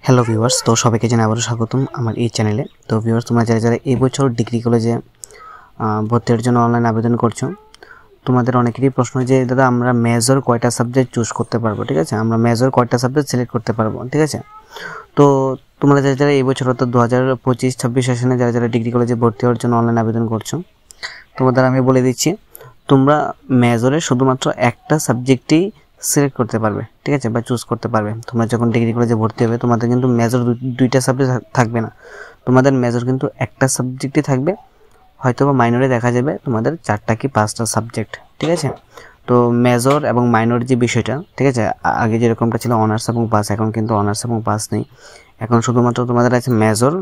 Hello viewers, তো সবাইকে জানাই আবারও স্বাগতম আমার এই চ্যানেলে। তো ভিউয়ার্স, তোমরা যারা যারা এই বছর ডিগ্রি কলেজে ভর্তির জন্য অনলাইন আবেদন করছো, তোমাদের অনেকেরই প্রশ্ন যে দাদা আমরা মেজর কয়টা সাবজেক্ট চুজ করতে পারবো, ঠিক আছে, আমরা মেজর কয়টা সাবজেক্ট সিলেক্ট করতে পারবো, ঠিক আছে। তো তোমরা যারা যারা এই বছর অর্থাৎ 2025-26 সেশনে যারা যারা ডিগ্রি কলেজে ভর্তি হওয়ার জন্য অনলাইন আবেদন করছো, তোমাদের আমি বলে দিচ্ছি তোমরা মেজরে শুধুমাত্র একটা সাবজেক্টই সিলেক্ট করতে পারবে, ঠিক আছে, বা চুজ করতে পারবে। তোমরা যখন ডিগ্রি কলেজে ভর্তি হবে তোমাদের কিন্তু মেজর দুইটা সাবজেক্ট থাকবে না, তোমাদের মেজর কিন্তু একটা সাবজেক্টই থাকবে, হয়তো বা মাইনরে দেখা যাবে তোমাদের 4টা কি 5টা সাবজেক্ট, ঠিক আছে। তো মেজর এবং মাইনর যে বিষয়টা, ঠিক আছে, আগে যেরকমটা ছিল অনার্স এবং পাস, এখন কিন্তু অনার্স এবং পাস নেই, এখন শুধুমাত্র তোমাদের আছে মেজর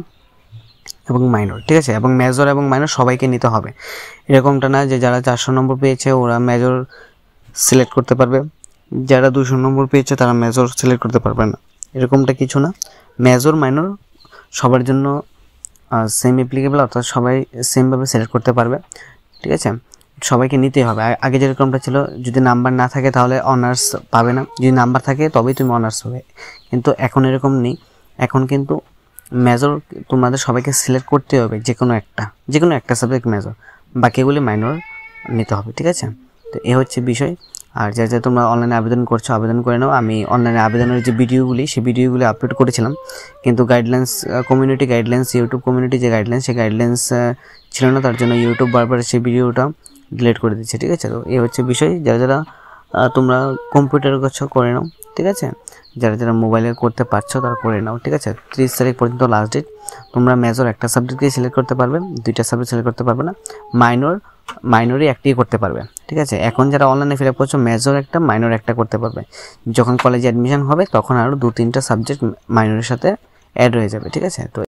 এবং মাইনর, ঠিক আছে। এবং মেজর এবং মাইনর সবাইকে নিতে হবে, এরকমটা না যে যারা 400 নম্বর পেয়েছে ওরা মেজর সিলেক্ট করতে পারবে, যারা 200 নম্বর পেয়েছে তারা মেজর সিলেক্ট করতে পারবে না, এরকমটা কিছু না। মেজর মাইনর সবার জন্য সেম অ্যাপ্লিকেবল, অর্থাৎ সবাই সেমভাবে সিলেক্ট করতে পারবে, ঠিক আছে, সবাইকে নিতেই হবে। আগে যেরকমটা ছিল যদি নাম্বার না থাকে তাহলে অনার্স পাবে না, যদি নাম্বার থাকে তবেই তুমি অনার্স হবে, কিন্তু এখন এরকম নেই। এখন কিন্তু মেজর তোমাদের সবাইকে সিলেক্ট করতে হবে, যে কোনো একটা সাবজেক্ট মেজর, বাকিগুলি মাইনর নিতে হবে, ঠিক আছে। তো এ হচ্ছে বিষয়। আর যা যা তোমরা অনলাইনে আবেদন করছো আবেদন করে নাও। আমি অনলাইনে আবেদনের যে ভিডিওগুলি সেই ভিডিওগুলি আপলোড করেছিলাম, কিন্তু guidelines community guidelines, YouTube community যে গাইডলাইন্স সেই গাইডলাইন্স ছিল না, তার জন্য ইউটিউব বারবার সেই ভিডিওটা ডিলিট করে দিচ্ছে, ঠিক আছে। তো এই হচ্ছে বিষয়। যারা যারা তোমরা কম্পিউটার করছো করে নাও, ঠিক আছে, যারা যারা মোবাইলে করতে পারছো তারা করে নাও, ঠিক আছে। 30 তারিখ পর্যন্ত লাস্ট ডেট। তোমরা মেজর একটা সাবজেক্টকেই সিলেক্ট করতে পারবে, দুইটা সাবজেক্ট সিলেক্ট করতে পারবে না। মাইনরই একটাই করতে পারবে, ঠিক আছে। এখন যারা অনলাইনে ফিল আপ করছো মেজর একটা মাইনর একটা করতে পারবে, যখন কলেজে অ্যাডমিশন হবে তখন আরও 2-3টা সাবজেক্ট মাইনরের সাথে অ্যাড হয়ে যাবে, ঠিক আছে। তো